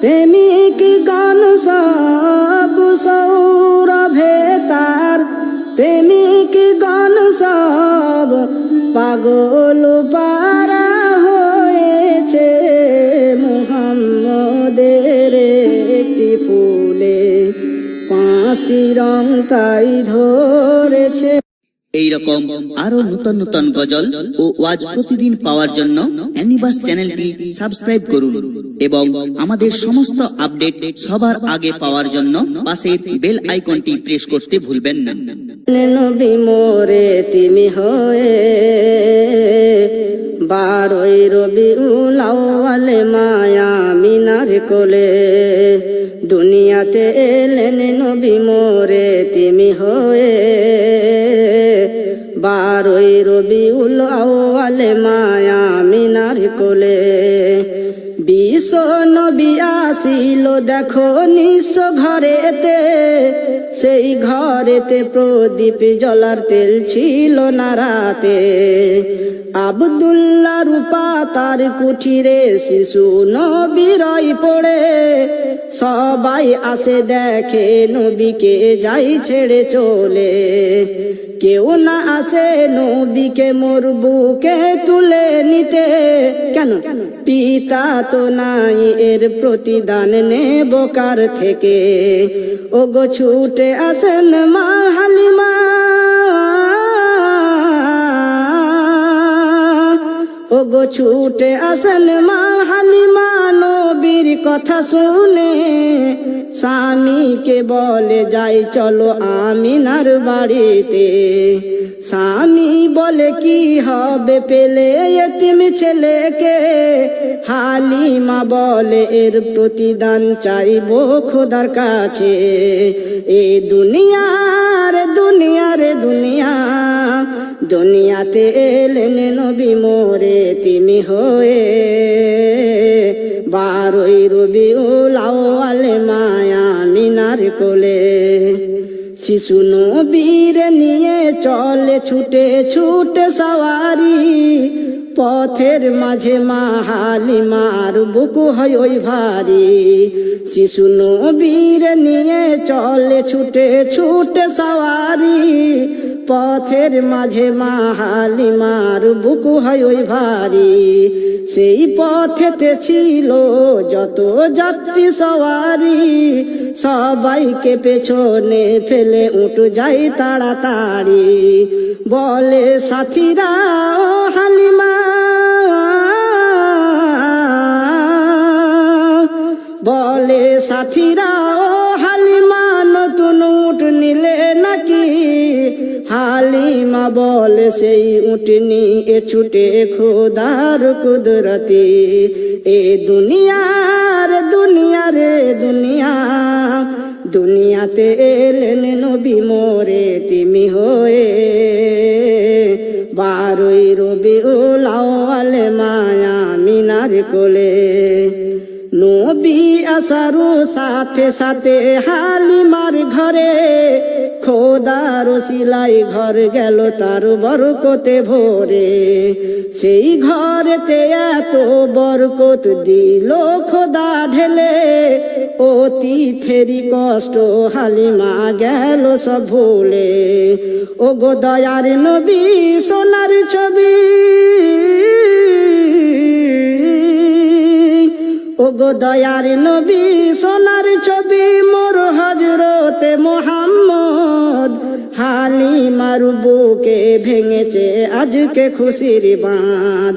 প্রেমিক গান সব সৌরভে তার, প্রেমিক গান সব পাগল পারা হয়েছে। মুহাম্মদের একটি ফুলে 5টি রং তাই ধরেছে। এইরকম আরো নতুন নতুন গজল ও ওয়াজ প্রতিদিন পাওয়ার জন্য অ্যানিবাস চ্যানেলটি সাবস্ক্রাইব করুন এবং আমাদের সমস্ত আপডেট সবার আগে পাওয়ার জন্য পাশের বেল আইকনটি প্রেস করতে ভুলবেন না। নবী মোরে তিমি হয়ে 12ই রবিউল আউয়াল মায়া মিনার কোলে দুনিয়াতে এলেন নবী মোরে তিমি হয়ে। 12ই রবিউল আউয়াল মায়া মিনার কোলে বিশ্ব নবী আসিল দেখো নিঃস্ব ঘরেতে, সেই ঘরেতে প্রদীপ জ্বলার তেল ছিল না রাতে। আব্দুল্লাহ রূপা তার কুঠিরে শিশু নবীরই পড়ে, সবাই আসে দেখে নবীকে যাই ছেড়ে চলে। কেউ না আসে নবীকে মোর বুকে তুলে নিতে, কেন পিতা তো নাই এর প্রতিদান নেব কার থেকে। ওগো ছুটে আসেন মা হালিমা, ওগো ছুটে আসেন মা হালিমা নবীর কথা শুনে। স্বামীকে বলে যাই চলো আমিনার বাড়িতে, স্বামী বলে কি হবে পেলে এতিম ছেলেকে। হালিমা বলে এর প্রতিদান চাইবো খোদার কাছে। এ দুনিয়ার দুনিয়ারে দুনিয়া, দুনিয়াতে এলেন নবী মোরে তিমি হয়ে। 12ই রবিউল আউয়াল মায়া মিনার কোলে শিশু নবীর নিয়ে চলে ছুটে ছুটে সওয়ারি। পথের মাঝে মা হালিমার বুক হয় ওই ভারী। শিশু নবীর নিয়ে চলে ছুটে ছুটে সওয়ারি। পথের মাঝে মা হালিমার বুক হয় ওই ভারী। সেই পথেতে ছিল যত যাত্রী সওয়ারি, সবাইকে পেছনে ফেলে উঠ যাই তাড়াতাড়ি। বলে সাথীরা ও হালিমা, বলে সাথীরা ও হালিমা নতুন উট নিলে নাকি। হালিমা বলে সেই উট নিয়ে ছুটে খোদার কুদরতি। এ দুনিয়ার দুনিয়ারে দুনিয়া, দুনিয়াতে এলেন নবী মোরে তিমি হয়ে। 12ই রবিউল আউয়াল মায়া মিনার কোলে নবী আসারু সাথে সাথে হালিমার ঘরে। খোদার সিলাই ঘর গেল তার বরকতে ভরে। সেই ঘরেতে এত বরকত দিল খোদা ঢেলে। অতিথেরি কষ্ট হালিমা গেল সব ভুলে। ও গো দয়ার নবী সোনার ছবি, ও গো দয়ার নবী সোনার ছবি মোর হযরতে মুহাম্মদ। হালিমার বুকে ভেঙেছে আজকে খুশির বাঁধ।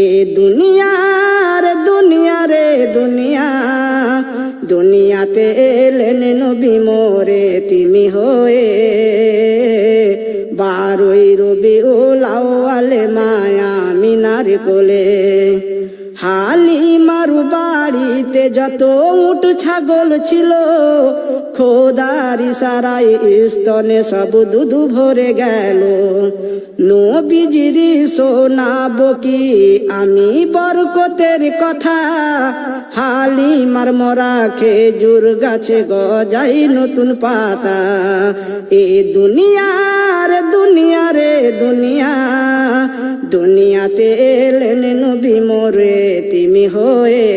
এ দুনিয়ার দুনিয়ারে দুনিয়া, দুনিয়াতে এলেন নবী মোরে তিমি হয়ে। 12ই রবিউল আউয়াল মায়া মিনার কোলে হালিমার বাড়িতে যত উট ছাগল ছিল, খোদার ইশারায় স্তনে সব দুধ ভরে গেল। নবীজির শোনাবো কি আমি বরকতের কথা। হালিমার মরা খেজুর গাছে গজাই নতুন পাতা। এ দুনিয়ার দুনিয়ারে দুনিয়া, দুনিয়াতে এলেন নবী মোরে তিমি হয়ে।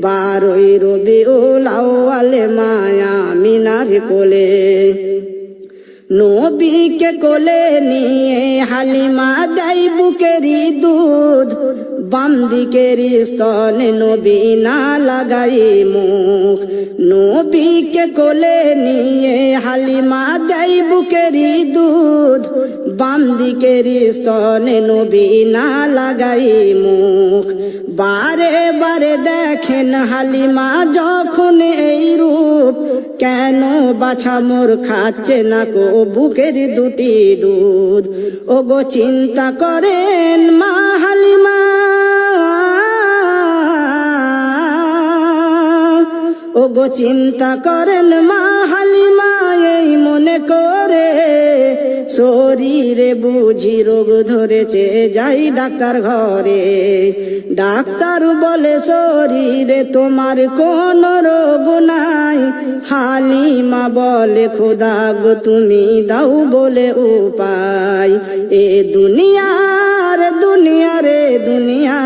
12ই রবিউল আউয়ালে মায়া মিনার কোলে নবীকে কোলে নিয়ে হালিমা দেয় বুকেরই দুধ, বাম দিকের স্তনে নবী না লাগাই মুখ। নবীকে কোলে নিয়ে হালিমা দেয় বুকেরই দুধ, বাম দিকের স্তনে নবী না লাগাই মুখ। বারে বারে দেখেন হালিমা যখন এই রূপ, কেন বাছা মোর খাচ্ছে না কো বুকের দুটি দুধ। ওগো চিন্তা করেন মা হালিমা, ওগো চিন্তা করেন মা হালিমা, এই মনে করে শরীরে বুঝি রোগ ধরেছে, যাই ডাক্তার ঘরে। ডাক্তার বলে শরীরে তোমার কোন রোগ নাই। হালিমা বলে খোদা গো তুমি দাও বলে উপায়। এ দুনিয়ার দুনিয়া রে দুনিয়া,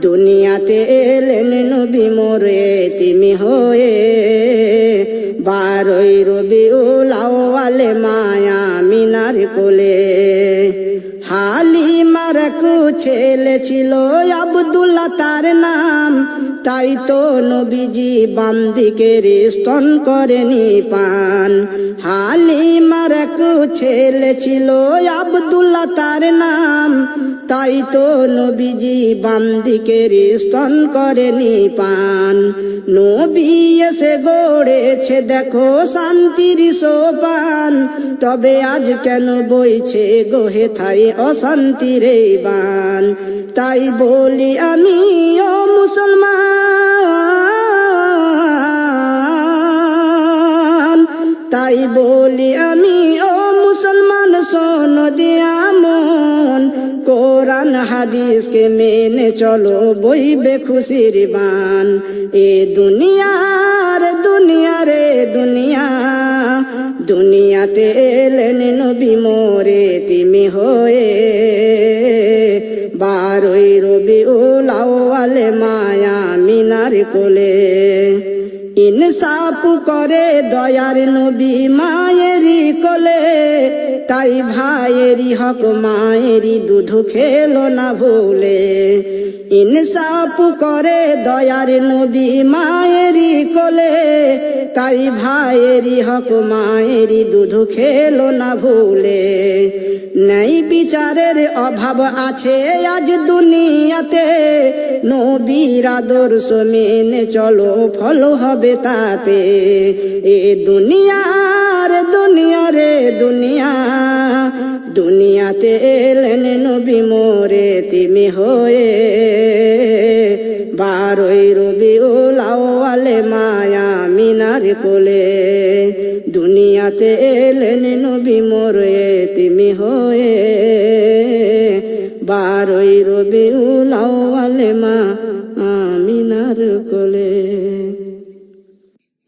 দুনিয়াতে এলেন নবী মোরে তিমি হয়ে। 12ই রবিউল আউয়ালে মায়া মিনার কোলে হালিমার এক ছেলে ছিল আব্দুল্লাহ তার নাম, তাই তো নবীজি বাম দিকের স্তন করেনি পান। হালিমার এক ছেলে ছিল আব্দুল্লাহ তার নাম, তাই তো নবীজি বাম দিকের স্তন করেনি পান। নবী এসে গড়েছে দেখো শান্তির সোপান, তবে আজ কেন বইছে গোহে থাই অশান্তির বান। তাই বলি আমি ও মুসলমান, তাই বলি আমি ও মুসলমান, শোন দিয়া মন, কোরআন হাদিসকে মেনে চলো বইবে খুশির বান। এ দুনিয়ার দুনিয়া রে দুনিয়া, দুনিয়াতে এলেন নবী মোরে তিমি হয়ে। 12ই রবিউল আউয়ালে মায়া মিনার কোলে ইনসাফ করে দয়ার নবী মায়েরই কোলে, তাই ভাইয়েরই হক মায়েরই দুধ খেলো না ভুলে। ইনসাফ করে দয়ার নবী মায়েরই কোলে, তাই ভাইয়েরই হক মায়েরই দুধ খেলো না ভুলে। নাই বিচারের অভাব আছে আজ দুনিয়াতে, নবীর আদর্শ মেনে চলো ফল হবে তাতে। এ দুনিয়ার দুনিয়া রে দুনিয়া, দুনিয়াতে এলেন নবী মোরে তিমি হয়ে। 12ই রবিউল আউয়ালে মায়া মিনার কোলে দুনিয়াতে এলেন নবী মোরে তিমি হয়ে। 12ই রবিউল আউয়ালে মায়া মিনার কোলে।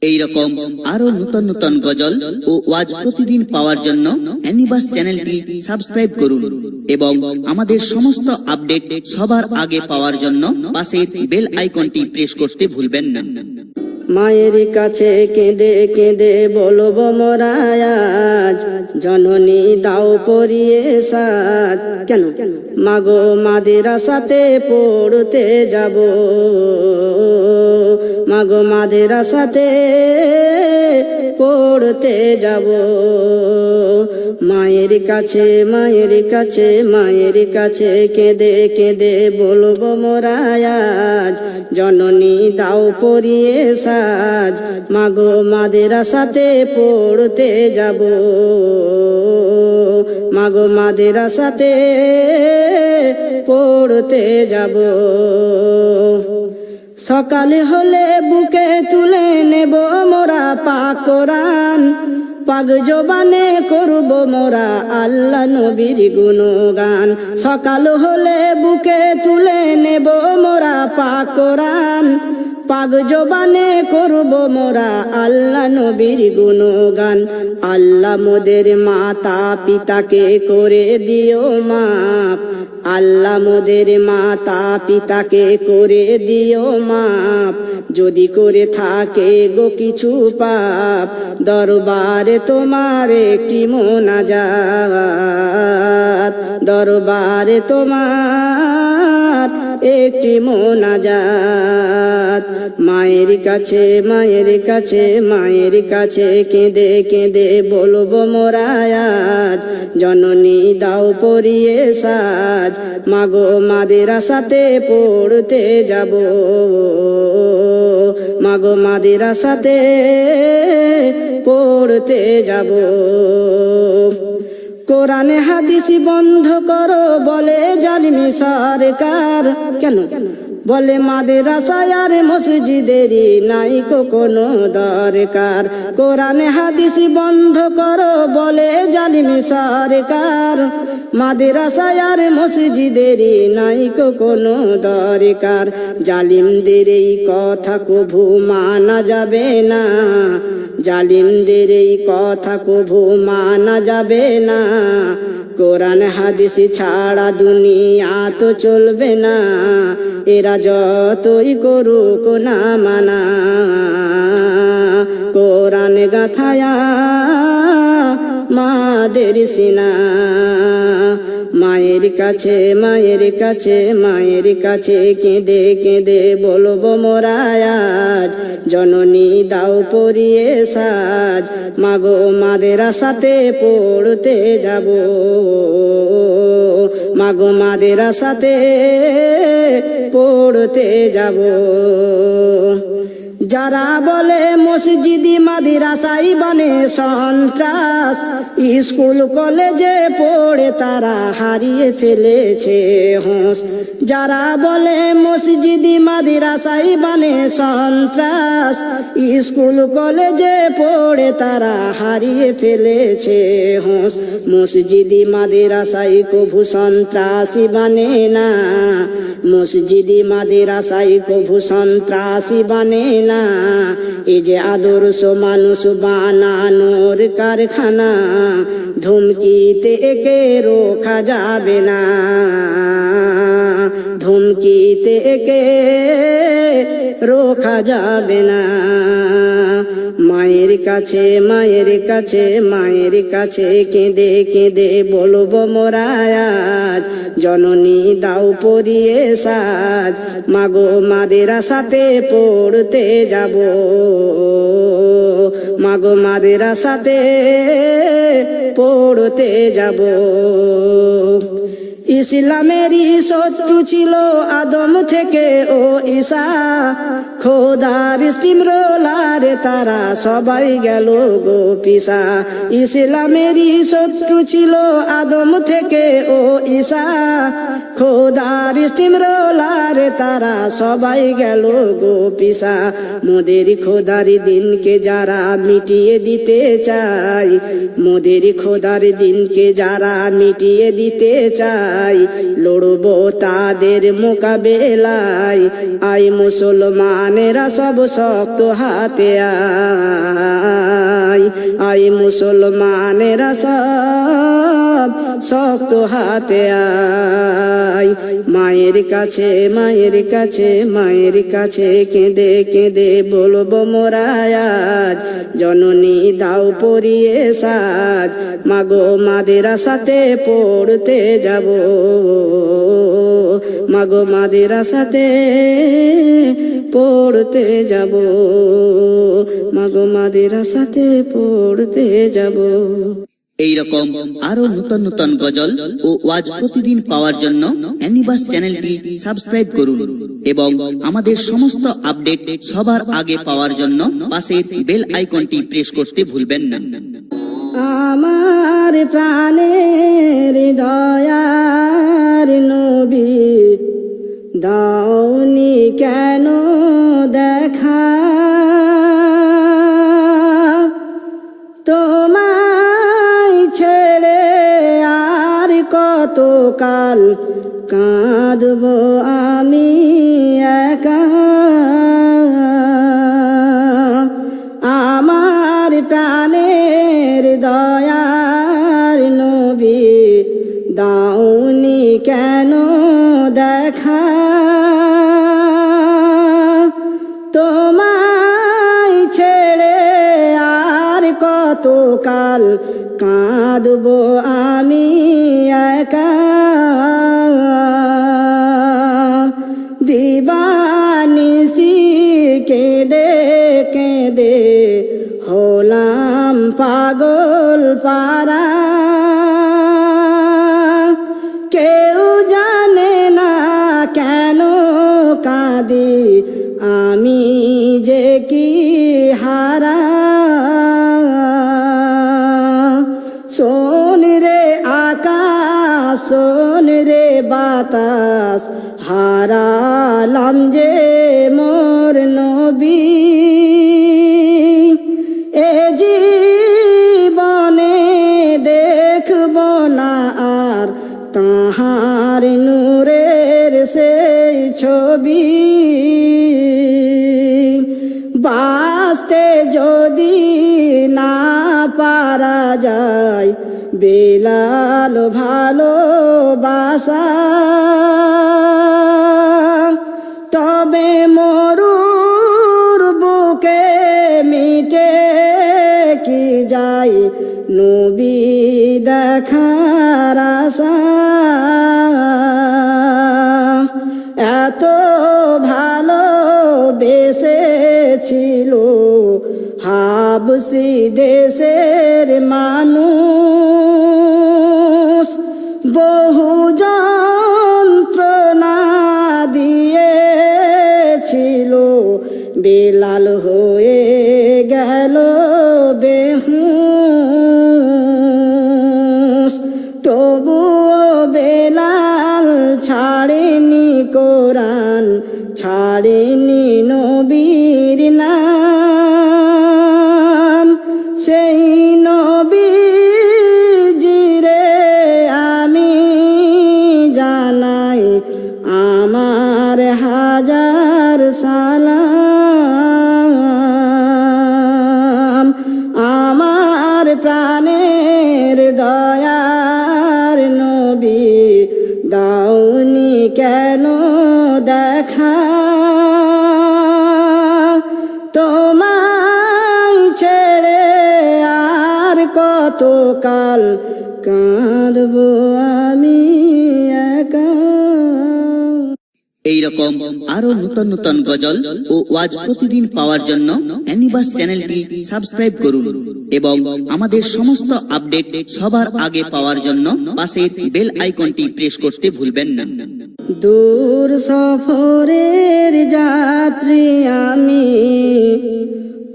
এইরকম আরো নতুন নতুন গজল ও ওয়াজ প্রতিদিন পাওয়ার জন্য অ্যানিবাস চ্যানেলটি সাবস্ক্রাইব করুন এবং আমাদের সমস্ত আপডেট সবার আগে পাওয়ার জন্য পাশের বেল আইকনটি প্রেস করতে ভুলবেন না। মায়ের কাছে কেঁদে কেঁদে বলবো মোরা আজ, জননী দাও পরিয়ে সাজ। কেন মাগো মাদ্রাসাতে পড়তে যাব, মাগো মাদ্রাসাতে পড়তে যাব। মায়ের কাছে মায়ের কাছে মায়ের কাছে কেঁদে কেঁদে বলবো মোরা আজ, জননী দাও পরিয়ে সাজ। মাগো মাদ্রাসাতে পড়তে যাব, মাগো মাদ্রাসাতে পড়তে যাব। সকালে হলে বুকে তুলে নেব মোরা পাক কোরআন, পাক জবানে করব মোরা আল্লাহ নবীর গুণগান। সকাল হলে বুকে তুলে নেব মোরা পাক কোরআন, পাক জবানে করব মোরা আল্লাহ নবীর গুণগান। আল্লাহ মোদের মাতা পিতাকে করে দিও মাপ, আল্লাহ মোদের মাতা পিতাকে করে দিও মাপ, যদি করে থাকে গো কিছু পাপ, দরবারে তোমার একটি মোনাজাত, দরবারে তোমার একটি মোনাজাত। মায়ের কাছে মায়ের কাছে মায়ের কাছে কেঁদে কেঁদে বলবো মোরা আজ, জননী দাও পরিয়ে সাজ, মাগো মাদ্রাসাতে পড়তে যাব, মাগো মাদ্রাসাতে পড়তে যাব। কোরআনে হাদিস বন্ধ করো বলে জালিমি সরকার, কেন বলে মাদ্রাসায় আর মসজিদেরই নাই কোনো দরকার। কোরআনে হাদিস বন্ধ করো বলে জালিমি সরকার, মাদ্রাসায় আর মসজিদেরই নাই কোনো দরকার। জালিমদের এই কথা কভু মানা যাবে না, জালিমদের এই কথা কভু মানা যাবে না। কোরআন হাদিস ছাড়া দুনিয়া তো চলবে না, এরা যতই করুক না মানা। কোরআন গাথায়া মাদের সিনা, মায়ের কাছে মায়ের কাছে মায়ের কাছে কেঁদে কেঁদে বলবো মোরা আজ, জননী দাও পরিয়ে সাজ, মাগো মাদ্রাসাতে পড়তে যাব, মাগো মাদ্রাসাতে পড়তে যাব। যারা বলে মসজিদি মাদ্রাসাই বানে সন্ত্রাস, স্কুল কলেজে পড়ে তারা হারিয়ে ফেলেছে হোশ। যারা বলে মসজিদি মাদ্রাসাই বানে সন্ত্রাস, স্কুল কলেজে পড়ে তারা হারিয়ে ফেলেছে হোশ। মসজিদি মাদ্রাসাই কভু সন্ত্রাসী বানে না, মসজিদি মাদ্রাসাই কভু সন্ত্রাসী বানে না। এই যে আদর্শ মানুষ বানানোর কারখানা, ধুমকিতে একে রোখা যাবে না, ধুমকিতে একে রোখা যাবে না। মায়ের কাছে মায়ের কাছে মায়ের কাছে কেঁদে কেঁদে বলবো মোরা আজ, জননী দাও পরিয়ে সাজ, মাগো মাদ্রাসাতে পড়তে যাব, মাগো মাদ্রাসাতে পড়তে যাব। ইসলামেরই শত্রু ছিল আদম থেকে ও ঈসা, খোদার স্টিম রোলারে তারা সবাই গেল গো পিসা। ইসলামেরই শত্রু ছিল আদম থেকে ও ঈসা, খোদার স্টিম রোলারে তারা সবাই গেল গো পিসা। মোদের খোদার দিনকে যারা মিটিয়ে দিতে চায়, মোদের খোদার দিনকে যারা মিটিয়ে দিতে চায়, লড়বো তাদের মোকাবেলায়। আই মুসলমানেরা সব শক্ত হাতে আয়, আই মুসলমানেরা সব শক্ত হাতে আয়। মায়ের কাছে মায়ের কাছে মায়ের কাছে কেঁদে কেঁদে বলবো মোরা আজ, জননী দাও পরিয়ে সাজ, মাগো মাদ্রাসাতে পড়তে যাব, মাগো মাদ্রাসাতে পড়তে যাব, মাগো মাদ্রাসাতে পড়তে যাব। এইরকম আরো নতুন নতুন গজল ও ওয়াজ প্রতিদিন পাওয়ার জন্য অ্যানিবাস চ্যানেলটি সাবস্ক্রাইব করুন এবং আমাদের সমস্ত আপডেট সবার আগে পাওয়ার জন্য পাশের বেল আইকনটি প্রেস করতে ভুলবেন না। আমার প্রাণের দয়ার নবী, দাওনি কেন দেখা, তোমায় ছেড়ে আর কতকাল কাঁদবো আমি একা। কাল কাঁদবো আমি একা, দিবানিশি কেঁদে কেঁদে হলাম পাগল পারা। কেউ জানে না কেন কাঁদি আমি যে কি হারা। শোন রে আকাশ, শোন রে বাতাস, হারালাম যে মোর নবী। এ জীবনে দেখব না আর তাহার নূরের সেই ছবি। বাঁচতে যদি না পারা যায় বেলাল ভালোবাসা, তবে মরুর বুকে মিটে কি যায় নবী দেখার আশা। এত ভালো বেসেছিল হাবসি দেশের মানুষ, বহু যন্ত্রণা দিয়েছিল, বেলাল হয়ে গেল বেহুশ। তবুও বেলাল ছাড়েনি কোরআন, ছাড়েনি নবীর নাম। সেই নবীজিরে আমি জানাই আমার হাজার সালাম। আমার প্রাণের দয়ার নবী, দাওনি কেন দেখা, তোমায় ছেড়ে আর কতকাল কাঁদবো আমি একা। এইরকম আরো নতুন নতুন গজল ও ওয়াজ প্রতিদিন পাওয়ার জন্য অ্যানিবাস চ্যানেলটি সাবস্ক্রাইব করুন এবং আমাদের সমস্ত আপডেট সবার আগে পাওয়ার জন্য পাশের বেল আইকনটি প্রেস করতে ভুলবেন না। দূর সফরের যাত্রী আমি,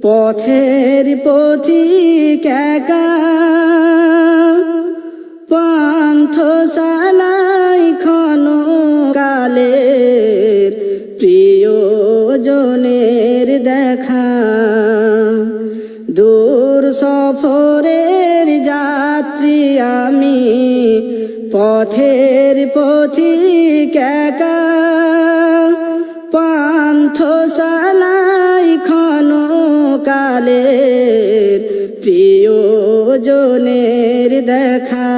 পথের পথিক একা, পান্থশালায় ক্ষণকালের প্রিয়জনের দেখা। দূর সফরের যাত্রী আমি, পথের পথিক একা, পান্থশালায় ক্ষণকালের প্রিয়জনের দেখা।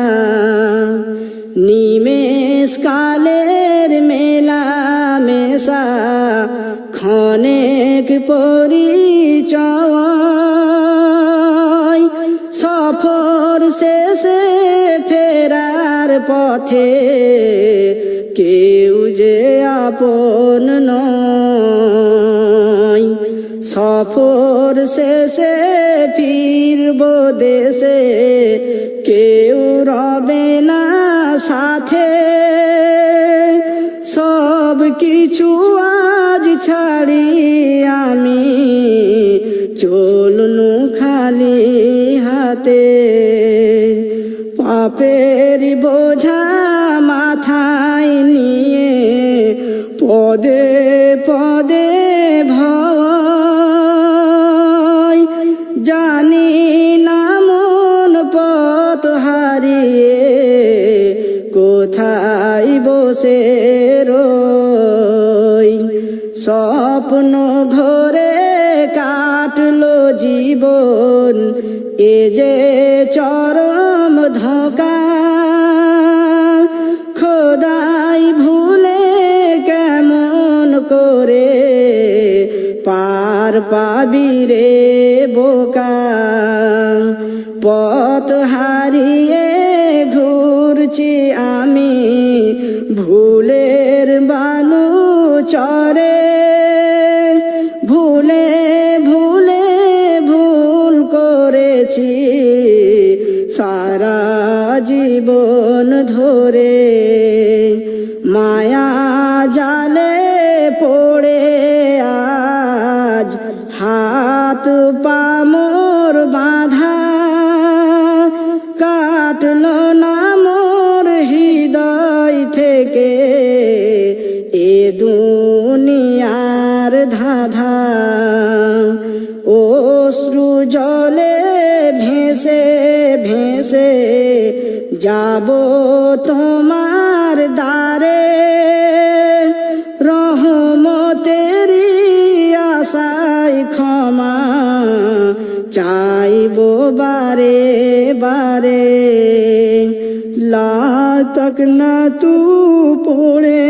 নিমেষ কালের মেলা মেশা ক্ষণেক পরিচয়, সফর শেষে ফেরার পথে কেউ যে আপন নয়। সফর শেষে ফিরব দেশে, কেউ রবে না সাথে। সব কিছু আজ ছাড়ি আমি চলনু খালি হাতে। পাপের বোঝা মাথায় নিয়ে পদে পদে ভয়, জানি না মন পথ হারিয়ে কোথায় বসে রই। স্বপ্ন ভরে কাটলো জীবন, এ যে চরম ধোঁকা। খোদাই ভুলে কেমন করে পার আর পাবি রে বোকা পথ হারিয়ে ঘুরছি আমি ভুলের বালু চরে ভুলে ভুলে ভুল করেছি সারা জীবন ধরে মায়া জালে পড়ে আজ হাত পা মোর বাঁধা কাটলো না মোর হৃদয় থেকে এ দুনিয়ার ধাঁধা অশ্রু জলে ভেসে ভেসে যাব তোমার দ্বারে রহমতেরি আশায় ক্ষমা চাইব বারে বারে লা তক না তু পড়ে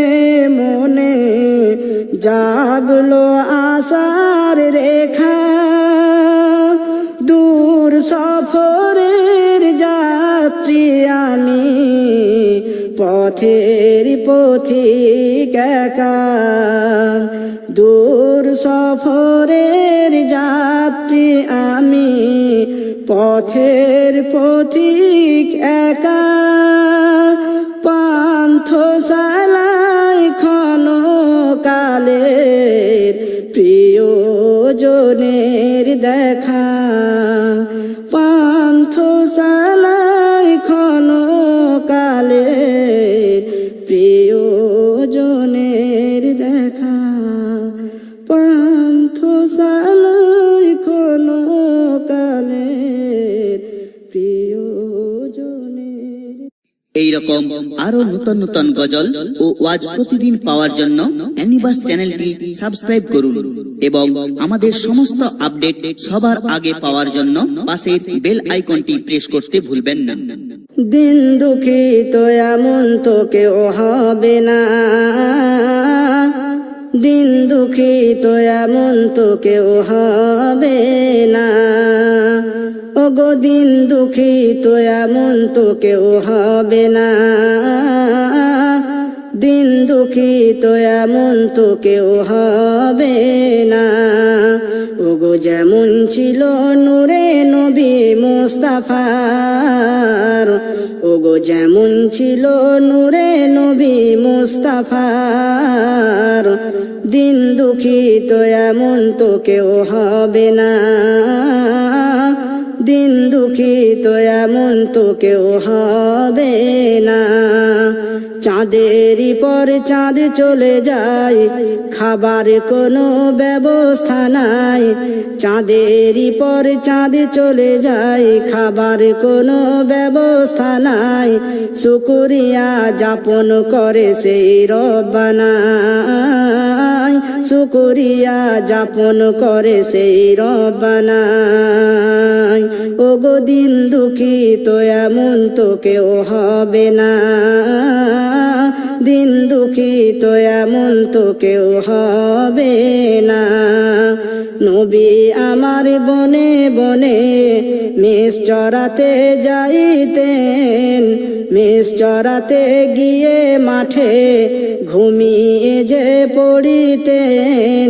মনে জাগলো আশার রেখা দূর সফরের যাত্রী আমি পথের পথিক একা দূর সফরের যাত্রী আমি পথের পথিক একা পান্থশালায় ক্ষণকালের প্রিয়জনের দেখা পান্থশালায় ক্ষণকালের প্রিয়জনের দেখা পান্থশালায় ক্ষণকালের প্রিয়জনের। এইরকম আরো নতুন নতুন গজল ও ওয়াজ প্রতিদিন পাওয়ার জন্য অ্যানিবাস চ্যানেলটি সাবস্ক্রাইব করুন এবং আমাদের সমস্ত আপডেট সবার আগে পাওয়ার জন্য পাশের বেল আইকনটি প্রেস করতে ভুলবেন না। দিন দুঃখী তো এমন তো কেউ হবে না দিন দুঃখী তো এমন তো কেউ হবে না ওগো দিন দুঃখী তো এমন তো কেউ হবে না দিন দুঃখী তো এমন তো কেউ হবে না ওগো যেমন ছিল নূরে নবী মুস্তাফার ওগো যেমন ছিল নূরে নবী মুস্তাফার দিন দুঃখী তো এমন তো কেউ হবে না দিন দুঃখী তো এমন তো কেউ হবে না চাঁদেরই পর চাঁদ চলে যায় খাবার কোনো ব্যবস্থা নাই চাঁদেরই পর চাঁদ চলে যায় খাবার কোনো ব্যবস্থা নাই শুকরিয়া যাপন করে সেই রব্বানা শুকরিয়া যাপন করে সেই রব্বানা ওগো দিন দুঃখী তো এমন তো কেউ হবে না দিন দুঃখী তো এমন তো কেউ হবে না নবী আমার বনে বনে মেষ চরাতে যাইতেন মেষ চরাতে গিয়ে মাঠে ঘুমিয়ে যে পড়িতেন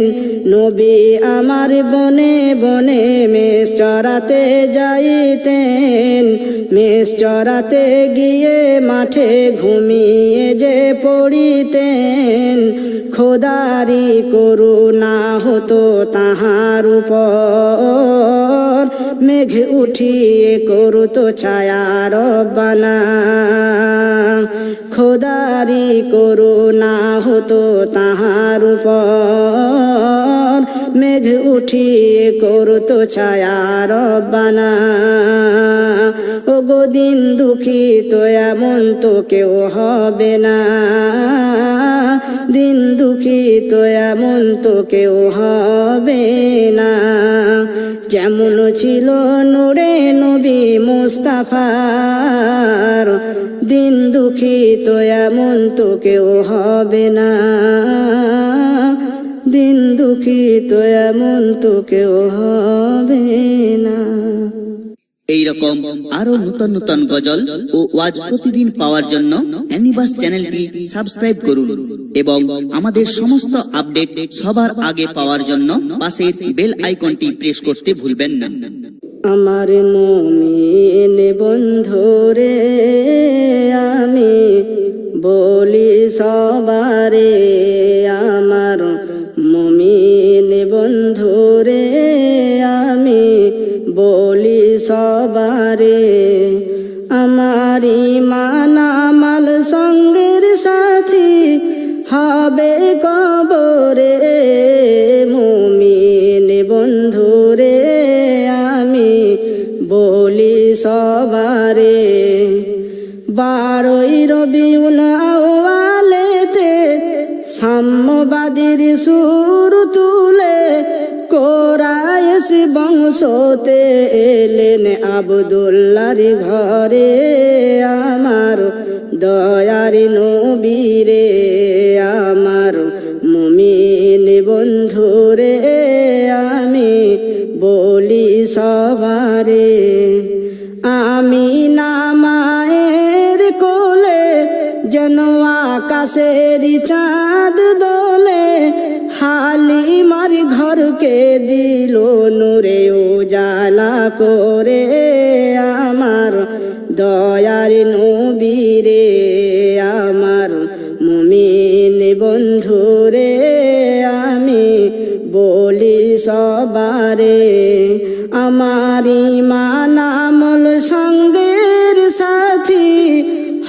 নবী আমার বনে বনে মেষ চরাতে যাইতেন মেষ চরাতে গিয়ে মাঠে ঘুমিয়ে যে পড়িতেন খোদারি করুণা হতো তাহার উপর মেঘ উঠিয়ে করতো ছায়া রব্বানা খোদারি করুণা হতো তাহার উপর মেঘ উঠিয়ে করতো ছায়া রব্বানা ওগো দিন দুঃখী তো এমন তো কেউ হবে না দিন দুঃখী তো এমন তো কেউ হবে না যেমন ছিল নূরে নবী মুস্তাফার দিন দুঃখী তো এমন তো কেউ হবে না দিন দুঃখিত এমন তো কেউ হবে না। এইরকম আরো নতুন নতুন গজল ও ওয়াজ প্রতিদিন পাওয়ার জন্য অ্যানিবাস চ্যানেলটি সাবস্ক্রাইব করুন এবং আমাদের সমস্ত আপডেট সবার আগে পাওয়ার জন্য পাশের বেল আইকনটি প্রেস করতে ভুলবেন না। আমার মুমিন বন্ধুরে আমি বলি সবারে, আমার মুমিন বন্ধুরে আমি বলি সবারে, আমার ঈমান আমাল সঙ্গের সাথী হবে কবরে, মুমিন বন্ধুরে আমি বলি সবারে। 12ই রবিউল আউয়ালেতে সাম্যবাদীর সুর তুলে কোরাইশ বংশতে এলেন আব্দুল্লাহর ঘরে, আমার দয়ার নবীরে, আমার মুমিন বন্ধুরে আমি বলি সবারে। আমিনা মায়ের কোলে যেন আকাশের চাঁদ দোলে, হালিমার ঘরকে দিল নূরে উজালা করে, আমার দয়ার নবীরে, আমার মুমিন বন্ধুরে আমি বলি সবারে। আমার ঈমান আমল সঙ্গের সাথী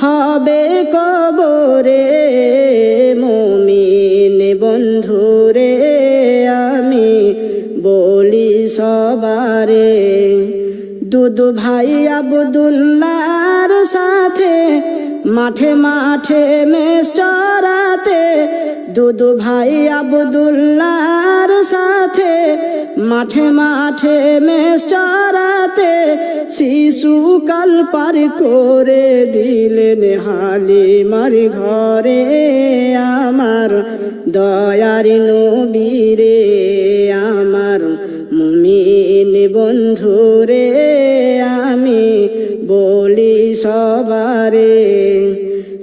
হবে কবরে, মুমিন বন্ধুরে আমি বলি সবারে। দুদু ভাই আব্দুল্লাহর সাথে মাঠে মাঠে মেষ চরাতে, দুদু ভাই আব্দুল্লাহর সাথে মাঠে মাঠে মেষ চরাতে, শিশুকাল পার করে দিলেন হালিমার ঘরে, আমার দয়ার নবীরে, আমার মুমিন বন্ধুরে আমি বলি সবারে।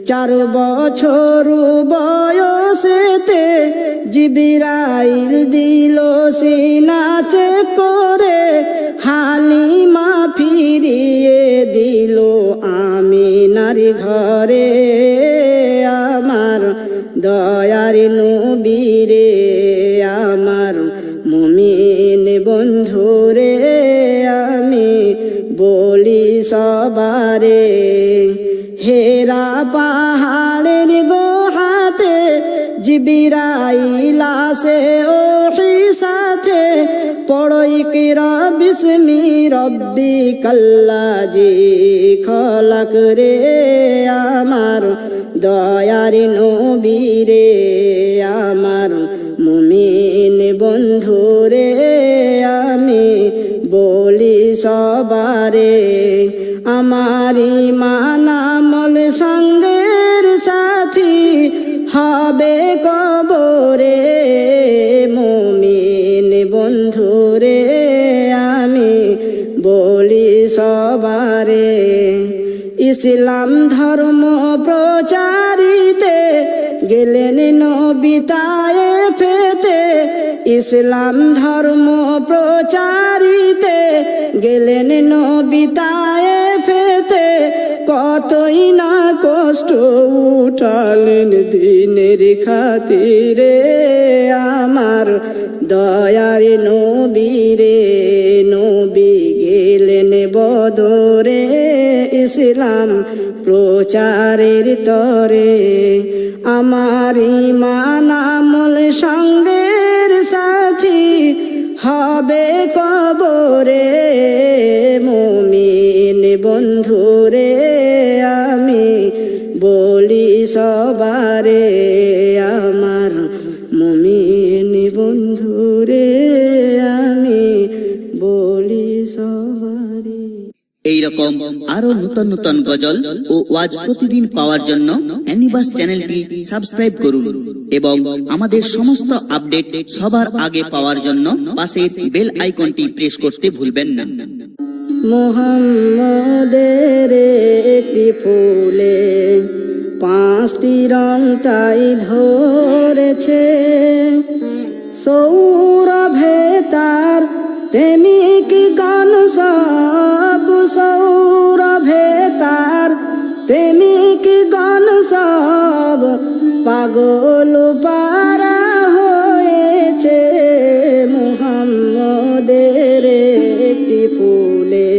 4 বছর বয়সেতে জিবরাইল দিল সিনা চেক করে, হালিমা ফিরিয়ে দিল আমিনার ঘরে, আমার দয়ার নবীরে, আমার মুমিন বন্ধুরে আমি বলি সবারে। হেরা পাহাড়ের গোহাতে জিবরাইল আসে ওহি সাথে, পড়ো ইকরা বিসমি রব্বিকাল্লাযী খলাক রে, আমার দয়ার নবীরে, আমার মুমিন বন্ধুরে আমি বলি সবারে। আমার ঈমান আমল সঙ্গের সাথী হবে কবরে, মুমিন বন্ধুরে আমি বলি সবারে। ইসলাম ধর্ম প্রচারিতে গেলেন নবী তায়েফেতে, ইসলাম ধর্ম প্রচারিতে গেলেন নবী তায়েফেতে, কতই না কষ্ট উঠালেন দিনের খাতিরে, আমার দয়ার নবীরে, নবী গেলেন বদরে ইসলাম প্রচারের তরে। আমার ঈমান আমল সঙ্গের সাথী হবে কবরে, মুমিন বন্ধুরে আমি বলি সবারে, আমার মুমিন বন্ধুরে আমি বলি সবারে। এই রকম আরো নতুন নতুন গজল ও ওয়াজ প্রতিদিন পাওয়ার জন্য অ্যানিবাস চ্যানেলটি সাবস্ক্রাইব করুন এবং আমাদের সমস্ত আপডেট সবার আগে পাওয়ার জন্য পাশের বেল আইকনটি প্রেস করতে ভুলবেন না। মুহাম্মদের একটি ফুলে 5টি রং তাই ধরেছে, সৌরভে তার প্রেমিক গান সব, সৌরভে তার প্রেমিক গান সব, পাগল পারা হয়েছে। মুহাম্মদের একটি ফুলে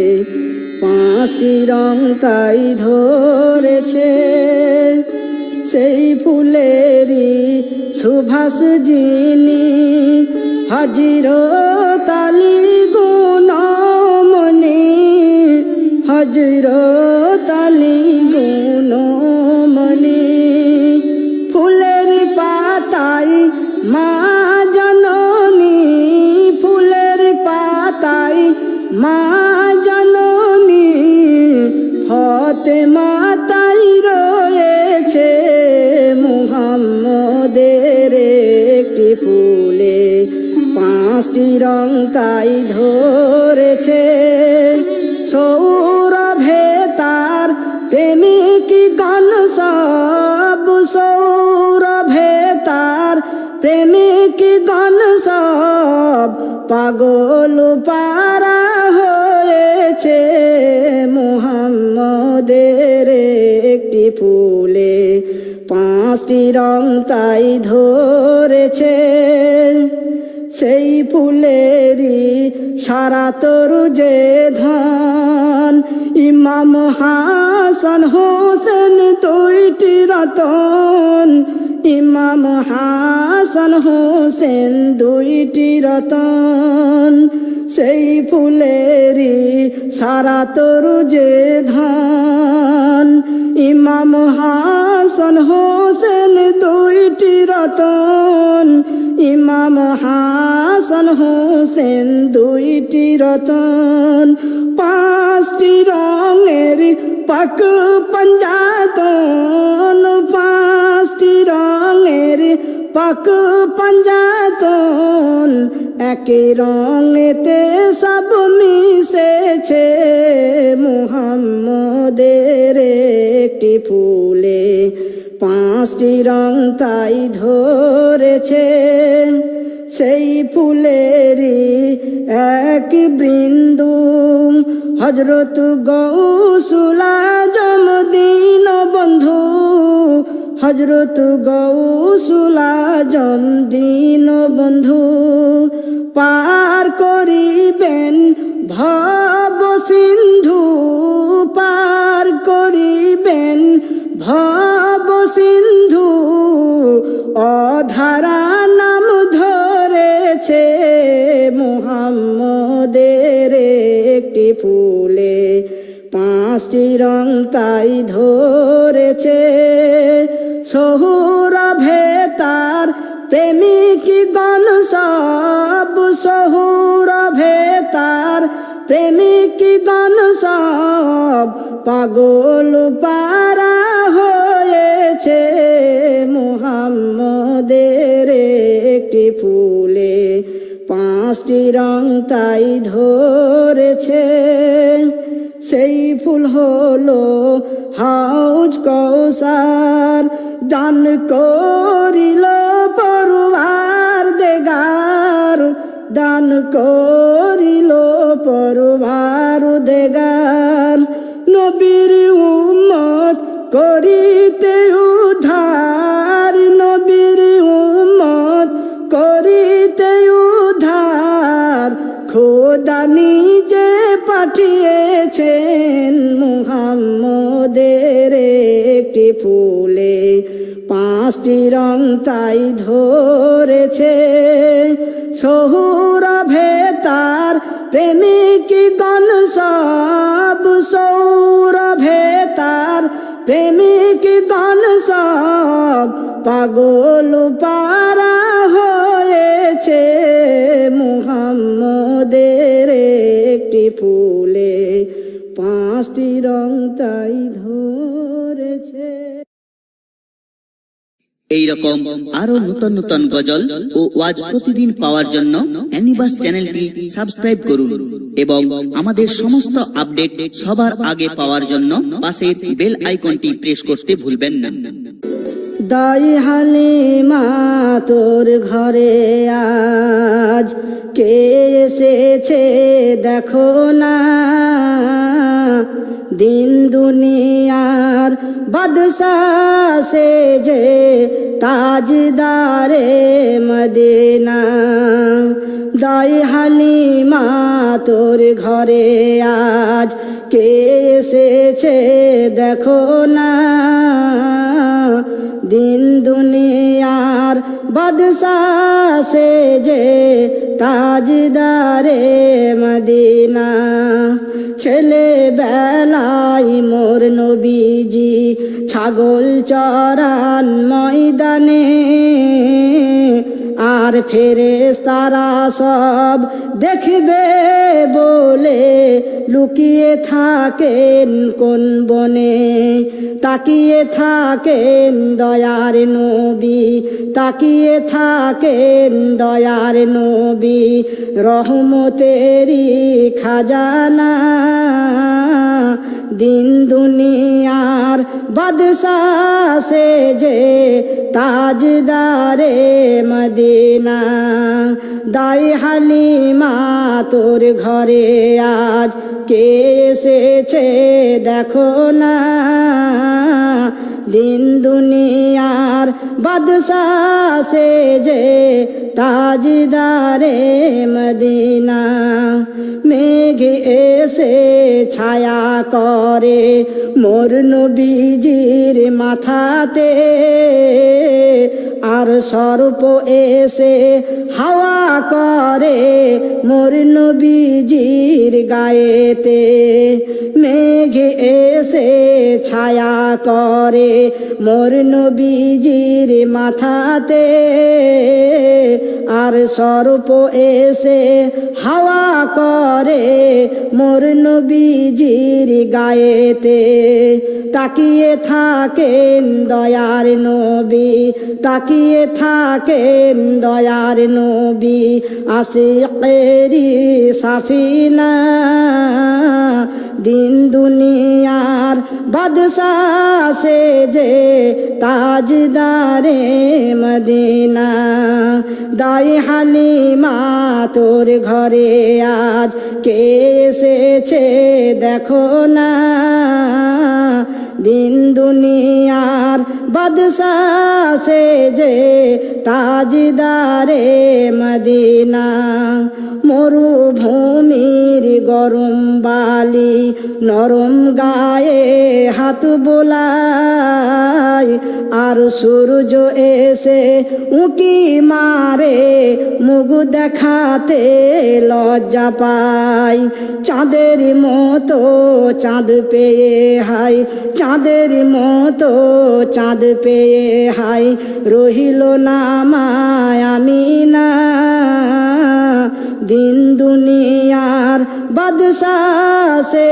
5টি রং তাই ধরেছে, সেই ফুলেরই সুভাষ যিনি হযরত আলী গুণমণি, হযরত আলী গুণমণি। ফুলের পাতায় মা জননী, ফুলের পাতায় মা জননী, ফাতেমা তাই রয়েছে। মুহাম্মদের একটি ফুলে 5টি রং তাই ধরেছে, সৌরভে তার প্রেমিক গান সব, সৌরভে তার প্রেমিক গান সব, পাগল পারা হয়েছে। মুহাম্মদের একটি ফুলে 5টি রং তাই ধরেছে, সেই ফুলেরই সারা তরু যে ধান, ইমাম হাসান হোসেন 2টি রতন, ইমাম হাসান হোসেন 2টি রতন। সেই ফুলেরই সারা তরু যে ধান, ইমাম হাসান হোসেন 2টি রতন, ইমাম হাসান হোসেন 2টি রতন। 5টি রঙের পাক পঞ্জাতন, 5টি রঙের পাক পঞ্জাতন, একই রঙেতে সব মিশেছে। মুহাম্মদের একটি ফুলে 5টি রং তাই ধরেছে, সেই ফুলেরই এক বিন্দু হযরত গৌসুল আজম দীন বন্ধু, হযরত গৌসুল আজম দীন বন্ধু। পার করিবেন ভব সিন্ধু, পার করিবেন ভব সিন্ধু, অধারা নাম ধরেছে। মুহাম্মদের একটি ফুলে 5টি রং তাই ধরেছে, সৌরভে তার প্রেমিক গান সব, সৌরভে তার প্রেমিক গান সব, পাগল পারা হয়েছে। মুহাম্মদের একটি ফুলে 5টি রং তাই ধরেছে, সেই ফুল হলো হাউজ কৌসার, দান করিল পরওয়ার দেগার, দান করিল পরওয়ার দেগার। নবীর উম্মত করিতে উদ্ধার, নবীর উম্মত করিতে উদ্ধার, খোদা নিজে পাঠিয়েছেন। মুহাম্মদের একটি ফুলে 5টি রং তাই ধরেছে, সৌরভে তার প্রেমিক গান সব, সৌরভে তার প্রেমিক গান সব, পাগল পারা হয়েছে। মুহাম্মদের একটি ফুলে 5টি রং তাই ধরেছে। এই রকম আরো নতুন নতুন গজল ও ওয়াজ প্রতিদিন পাওয়ার জন্য অ্যানিবাস চ্যানেলটি সাবস্ক্রাইব করুন এবং আমাদের সমস্ত আপডেট সবার আগে পাওয়ার জন্য পাশের বেল আইকনটি প্রেস করতে ভুলবেন না। দাই হালিমা তোর ঘরে আজ কে এসেছে দেখো না, দিন দুনিয়ার বাদশাহ সেজে তাজদারে মদিনা। দাই হালিমা তোর ঘরে আজ কে এসেছে দেখো না, দিন দুনিয়ার বাদশাহ সেজে তাজদারে মদিনা। ছেলে বেলায় মোর নবীজি ছাগল চরান ময়দানে, আর ফেরেশতারা সব দেখবে বলে লুকিয়ে থাকেন কোন বনে। তাকিয়ে থাকেন দয়ার নবী, তাকিয়ে থাকেন দয়ার নবী, রহমতেরি খাজানা। দিন দুনিয়ার বাদশাহ সেজে তাজদারে মদিনা। দাই হালিমা তোর ঘরে আজ কে এসেছে দেখো না, দিন দুনিয়ার বাদশাহ সেজে তাজদারে মদিনা। মেঘ এসে ছায়া করে মোর নবীজির মাথাতে, আর সর্প এসে হাওয়া করে মোর নবীজির গায়েতে। মেঘ এসে ছায়া করে মোর নবীজির মাথাতে, আর সর্প এসে হাওয়া করে মোর নবীজির গায়েতে। তাকিয়ে থাকেন দয়ার নবী, তাকিয়ে থাকেন দয়ার নবী, আশিকেরি সাফিনা। দিন দুনিয়ার বাদশাহ সেজে তাজদারে মদিনা। দাই হালিমা তোর ঘরে আজ কে এসেছে দেখো না, দিন দুনিয়ার বাদশাহ সেজে তাজদারে মদিনা। মরুভূমির গরম বালি নরম গায়ে হাত বোলায়, আর সূর্য এসে উঁকি মারে মুখ দেখাতে লজ্জা পায়। চাঁদের মতো চাঁদ পেয়ে হাই, চাঁদের মতো চাঁদ পেয়ে হাই রহিল না মায়ামিনা। দিন দুনিয়ার বাদশাহ সে।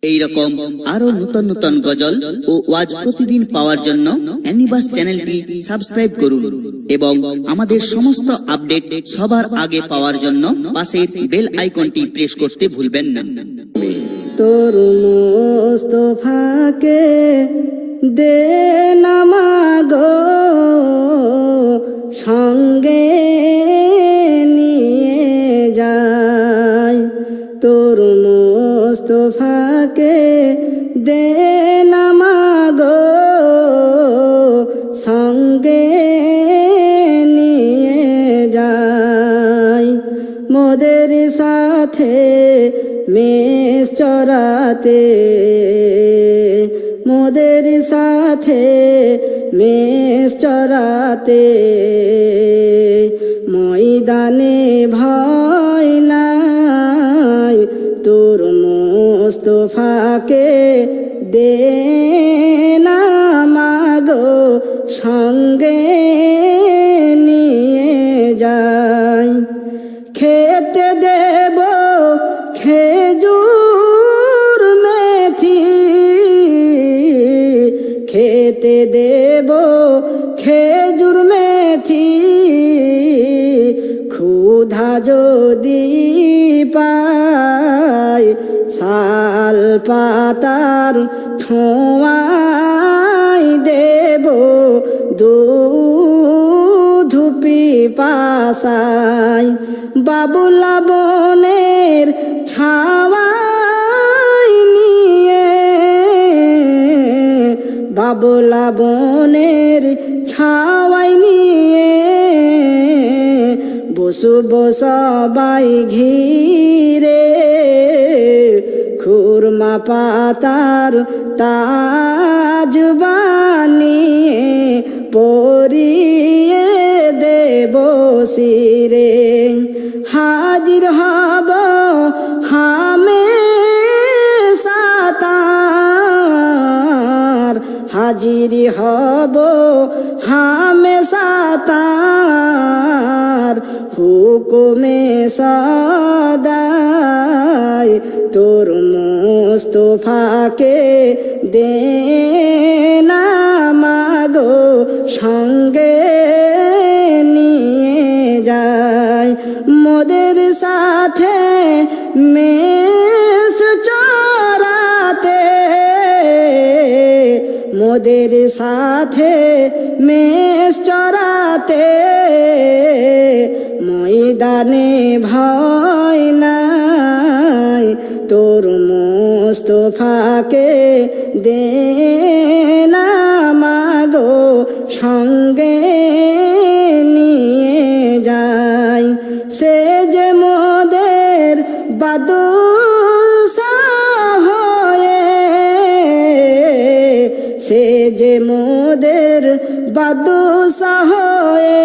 এই রকম আরো নতুন নতুন গজল ও ওয়াজ প্রতিদিন পাওয়ার জন্য অ্যানিবাস চ্যানেলটি সাবস্ক্রাইব করুন এবং আমাদের সমস্ত আপডেট সবার আগে পাওয়ার জন্য পাশের বেল আইকনটি প্রেস করতে ভুলবেন না। তোর মোস্তফাকে দে না মাগো সঙ্গে নিয়ে যায়, তোর মোস্তফাকে দে না মাগো সঙ্গে নিয়ে যায়। মোদের সাথে মেষ চরাতে, মোদের সাথে মেষ চরাতে, ময়দানে ভয় নাই, তোর মোস্তফাকে দে না মাগো সঙ্গে নিয়ে যায়। খেতে দেব খেজুর মে খেতে দেব খেজুর মেথি, ক্ষুধা যদি পাই শাল পাতার ঠোঁয়াই দেব দুধ পিপাসায়। বাবুলা বনের ছাওয়াই নিয়ে, বাবুলা বনের ছাওয়াই নিয়ে বসব সবাই ঘিরে, খুরমা পাতার তাজ বানিয়ে পরিয়ে দেব শিরে। হাজির হব হামেশা তার, হাজির হব হামেশা তার হুকুমে সদাই। তোর মুস্তফাকে দে না মাগো সঙ্গে নিয়ে যায়, মোদের সাথে মেষ চরাতে, মোদের সাথে মেষ চরাতে। ময়দানে ভয় নাই, তোর মুস্তফাকে দে না মাগো সঙ্গে নিয়ে যায়। সে যে মোদের বাদশাহ হয়ে, সে যে মোদের বাদশাহ হয়ে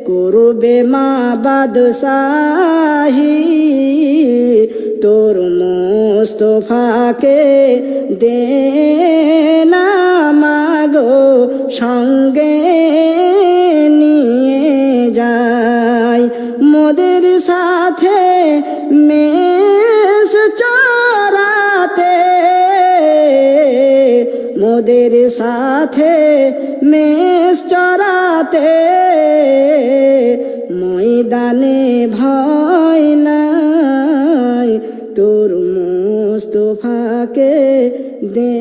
করবে মা বাদশাহী। তোর মুস্তফাকে দে না মাগো সঙ্গে নিয়ে যায়, মোদের সাথে মেষ চরাতে, মোদের সাথে মেষ চরাতে। ময়দানে ভয় নাই, তোর মুস্তফাকে দে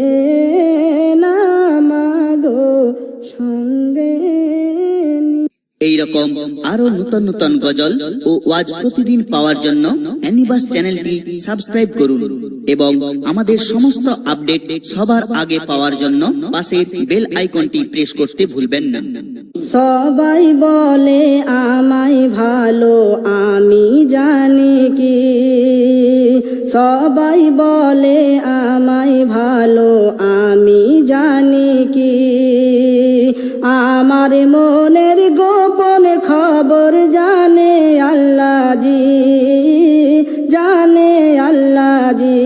না মাগো সঙ্গে। এইরকম আরো নতুন নতুন গজল ও ওয়াজ প্রতিদিন পাওয়ার জন্য অ্যানিবাস চ্যানেলটি সাবস্ক্রাইব করুন এবং আমাদের সমস্ত আপডেট সবার আগে পাওয়ার জন্য পাশের বেল আইকনটি প্রেস করতে ভুলবেন না। সবাই বলে আমায় ভালো, আমি জানি কি? সবাই বলে আমায় ভালো, আমি জানি কি? আমার মনের গোপন খবর জানে আল্লাহ জি, জানে আল্লাহ জি।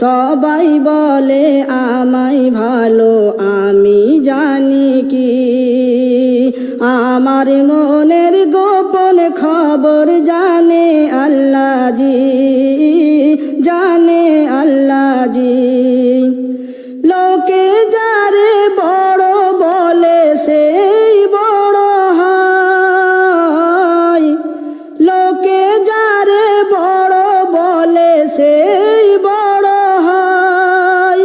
সবাই বলে আমায় ভালো, আমি জানি কি? আমার মনের গোপন খবর জানে আল্লাহ জি, জানে আল্লাহ জি। লোকে যারে বড় বলে সেই বড় হয়, লোকে যারে বড় বলে সেই বড় হয়।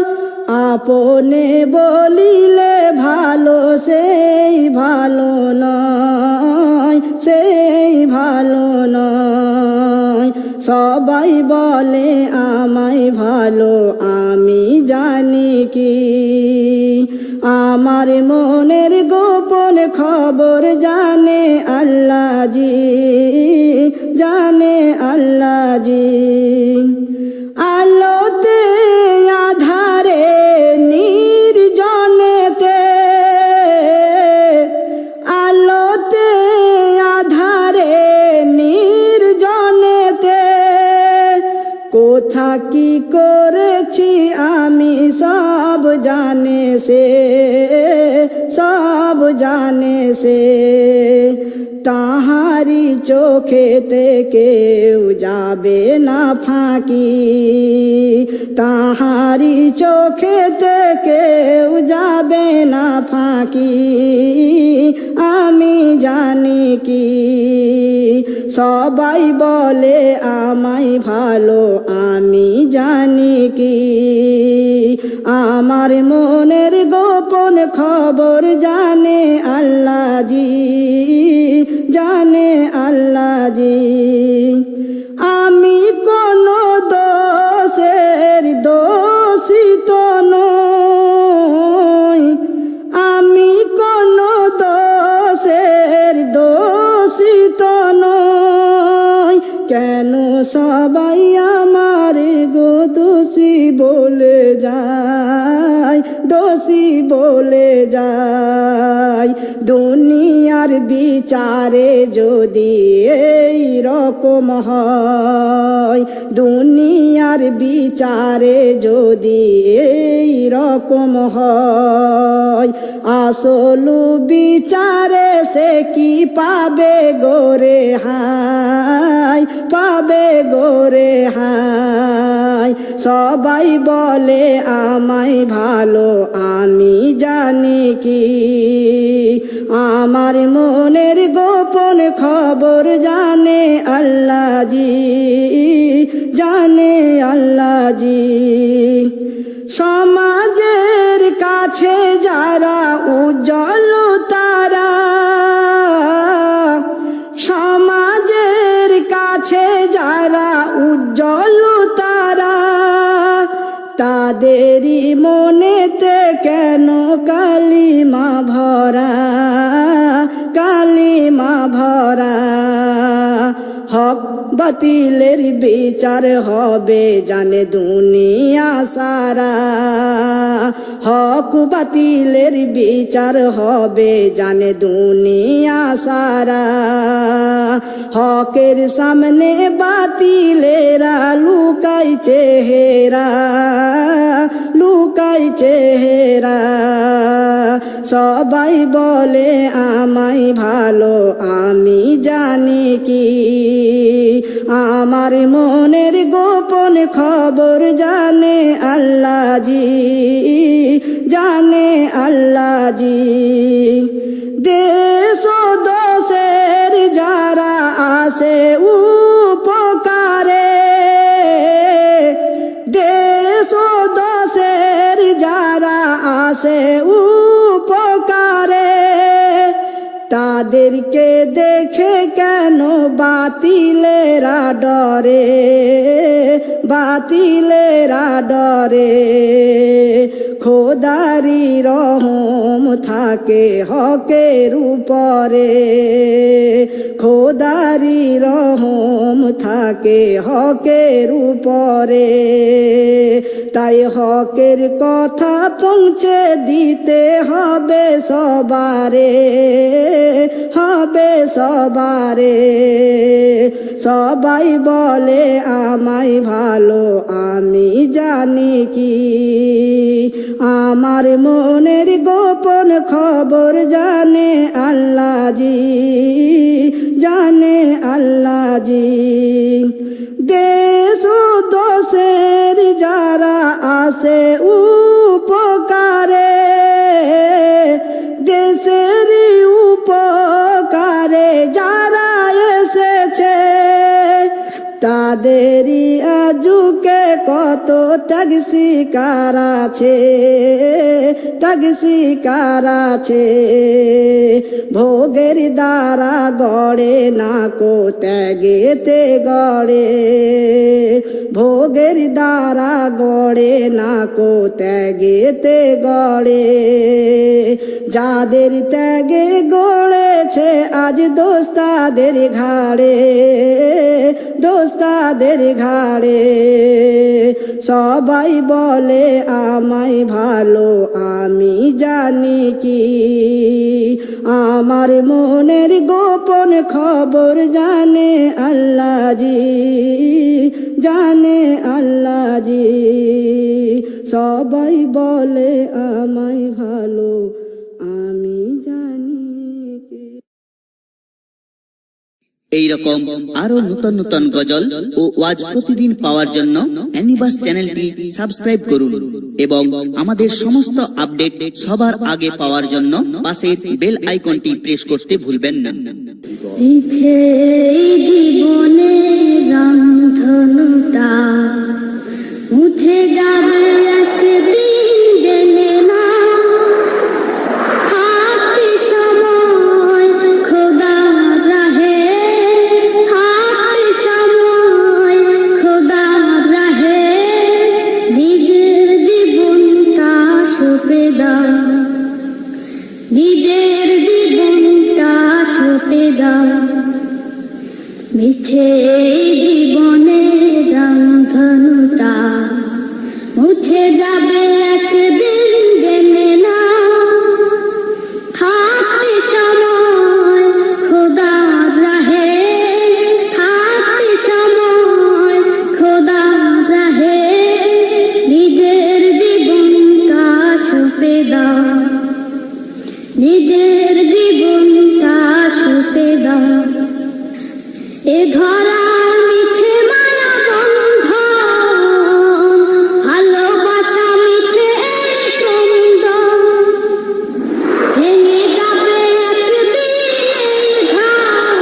আপনে বলিলে ভালো সেই ভালো নয়, সেই ভালো নয়। সবাই বলে আমায় ভালো, আমি জানি কি? আমার মনের গোপন খবর জানে আল্লাহ জি, জানে আল্লাহ জি। আলোতে আধারে নির্জনেতে, আলোতে আধারে নির্জনেতে কোথা কি করেছি আমি সব জানে সে, সব জানে সে। তাহারি চোখেতে কেউ যাবে না ফাঁকি, তাহারি চোখেতে কেউ যাবে না ফাঁকি, আমি জানি কি। সবাই বলে আমায় ভালো, আমি জানি কি। আমার মনের গোপন খবর জানে আল্লাহ জি, জানে আল্লাহ জি। আমি কোনো দোষের দোষিত নই, আমি কোনো দোষের দোষিত নই। কেন সবাই আমার গো দোষী বলে যায়, দোষী বলে যায়। দুনিয়ার বিচারে যদি এই রকম হয়, দুনিয়ার বিচারে যদি এই রকম হয়, আসলু বিচারে সে কি পাবে গোরে হায়, পাবে গোরে হায়। সবাই বলে আমায় ভালো, আমি জানি কি। আমার মনের গোপন খবর জানে আল্লাহ জি, জানে আল্লাহ জি। সমাজের কাছে যারা উজ্জ্বল তারা, সমাজের কাছে যারা উজ্জ্বল তারা, তাদেরই মনেতে কেন কালিমা ভরা, কালিমা ভরা। হক বাতিলের বিচার হবে জানে দুনিয়া সারা, হক বাতিলের বিচার হবে জানে দুনিয়া সারা। হকের সামনে বাতিলেরা লুকাই চেহারা, লুকাই চেহারা। সবাই বলে আমায় ভালো, আমি জানি কি। আমার মনের গোপন খবর জানে আল্লাহ জি, জানে আল্লাহ জি। দেশ ও দোষের যারা আসে উপকারে, দেশ ও দোষের যারা আসে উপকারে, তাদেরকে দেখে কেন বাতিলেরা ডরে, বাতিলেরা ডরে। খোদারি রহম থাকে হকের উপরে, খোদারি রহম থাকে হকের উপরে। তাই হকের কথা পৌঁছে দিতে হবে সবারে, হবে সবারে। সবাই বলে আমায় ভালো, আমি জানি কি। আমার মনের গোপন খবর জানে আল্লাহ জি, জানে আল্লাহ জি। দেশ ও দোষের যারা আসে উপকারে, দেশের উপকারে যারা এসেছে, তাদেরই আজুকে কত ত্যাগ স্বীকার আছে, ত্যাগ স্বীকার আছে। ভোগের দ্বারা গড়ে না কো ত্যাগেতে গড়ে, ভোগের দ্বারা গড়ে না কো ত্যাগেতে গড়ে। যাদের ত্যাগে গড়েছে আজ দোস্তাদের ঘাড়ে, দোস্তাদের ঘাড়ে। সবাই বলে আমায় ভালো, আমি জানি কি। আমার মনের গোপন খবর জানে আল্লাহ জি, জানে আল্লাহ জি। সবাই বলে আমায় ভালো, আমি জানি কি। এই রকম আরো নতুন নতুন গজল ও ওয়াজ প্রতিদিন পাওয়ার জন্য অ্যানিবাস চ্যানেলটি সাবস্ক্রাইব করুন এবং আমাদের সমস্ত আপডেট সবার আগে পাওয়ার জন্য পাশের বেল আইকনটি প্রেস করতে ভুলবেন না। মিছে জীবনে রংধনুটা মুছে যাবে একদিন জেনে না, থাকতে সময় খোদার রাহে, থাকতে সময় খোদার রাহে, নিজের জীবনটা সঁপে দাও, নিজের জীবনটা সঁপে দাও। মিছে জীবনে রংধনুটা মুছে যাবে একদিন জেনে না, থাকতে সময় খোদার রাহে, থাকতে সময় খোদার রাহে, নিজের জীবনটা সঁপে দাও, নিজের জীবনটা সঁপে দাও। এ ধরার মিছে মায়া বন্ধন, ভালোবাসা মিছে ক্রন্দন, ভেঙে যাবে একদিন এই ঘর,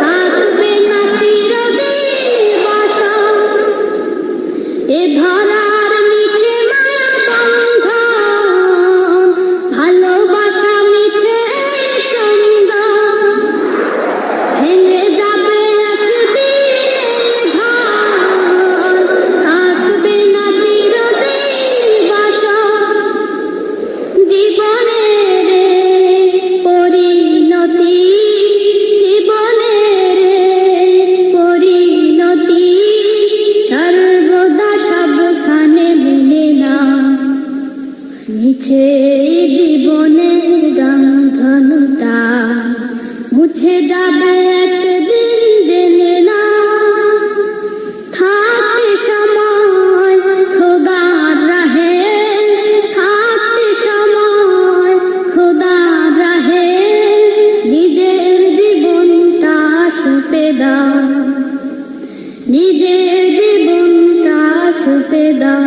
থাকবে না চিরদিন বাসা। এ ধরার মিছে মায়া বন্ধন, ভালোবাসা মিছে ক্রন্দন, ভেঙে যাবে একদিন এই ঘর, থাকবে না চিরদিন বাসা। জীবনের পরিণতি, জীবনের পরিণতি, সর্বদা সবখানে মেনে না। মিছে জীবনে রংধনুটা মুছে যাবে একদিন জেনে না, থাকতে সময় খোদার রাহে, থাকতে সময় খোদার রাহে, নিজের জীবনটা সঁপে দাও, নিজের জীবনটা সঁপে দাও।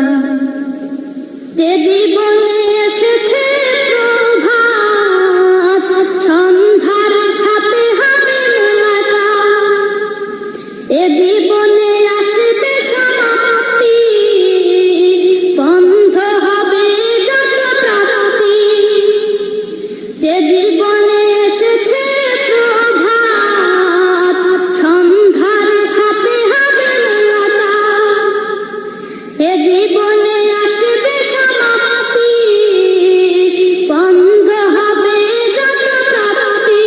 যে জীবনে এসেছে প্রভাত, সন্ধ্যার সাথে হবে মোলাকাত, এ জীবনে আসবে সমাপ্তি, বন্ধ হবে যত প্রাপ্তি। যে জীবনে এসেছে প্রভাত, সন্ধ্যার সাথে হবে মোলাকাত, এ জীবনে আসবে সমাপ্তি, বন্ধ হবে যত প্রাপ্তি।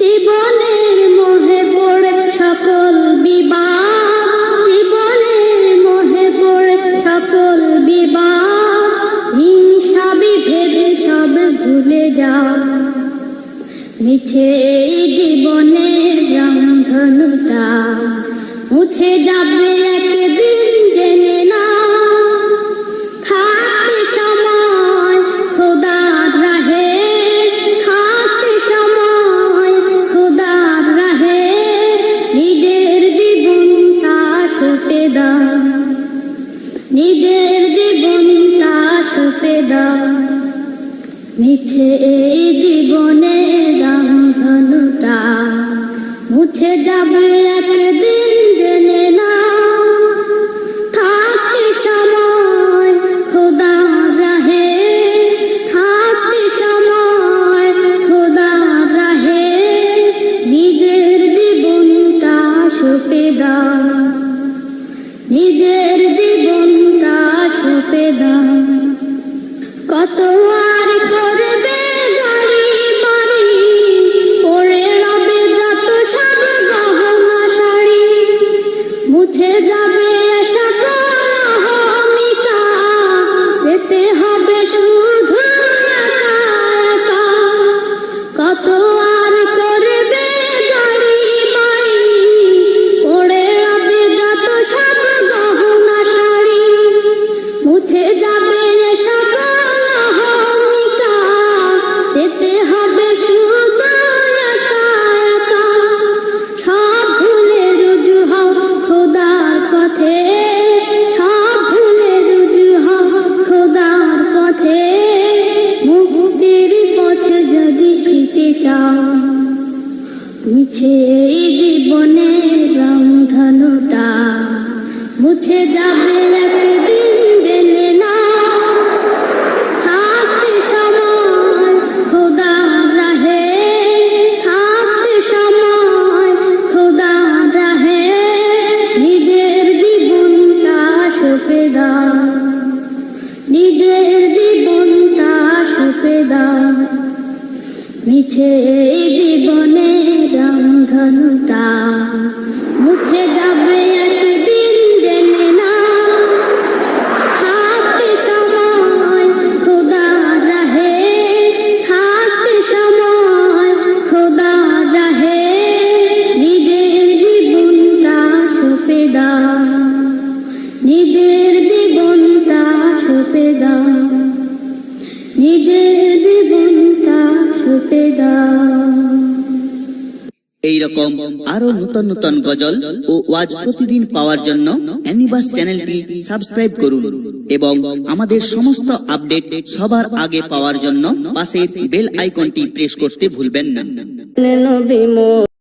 জীবনের মোহে পড়ে সকল বিবাদ, জীবনের মোহে পড়ে সকল বিবাদ, হিংসা বিভেদ সব ভুলে যাও। মিছে জীবনে রংধনুটা মুছে যাবে একদিন জেনে না, থাকতে সময় খোদার রাহে, থাকতে সময় খোদার রাহে, নিজের জীবনটা সঁপে দাও, নিজের জীবনটা সঁপে দাও। মিছে জীবনে রংধনুটা মুছে যাবে একদিন জেনে না, থাকতে সময় খোদার রাহে, থাকতে সময় খোদার রাহে, নিজের জীবনটা সঁপে দাও, নিজের জীবনটা সঁপে দাও। কত আর করবে গাড়ি বাড়ি, পড়ে রবে যত সব গহনা শাড়ি, মুছে যাবে সকল অহমিকা, যেতে হবে শুধু একা একা। কত আর করবে গাড়ি বাড়ি, পড়ে রবে যত সব গহনা শাড়ি, মুছে যাবে নিভছে এই জীবনে রামধনুটা, মুছে যাবে একদিন জেনে না। থাকতে সময় খোদা রাহে, থাকতে সময় খোদা রাহে, নিজের জীবনটা সঁপে দাও, নিজের জীবনটা সঁপে দাও, নিজের জীবনটা সঁপে দাও। এইরকম আরো নতুন নতুন গজল ও ওয়াজ প্রতিদিন পাওয়ার জন্য অ্যানিবাস চ্যানেলটি সাবস্ক্রাইব করুন এবং আমাদের সমস্ত আপডেট সবার আগে পাওয়ার জন্য পাশের বেল আইকনটি প্রেস করতে ভুলবেন না। নবী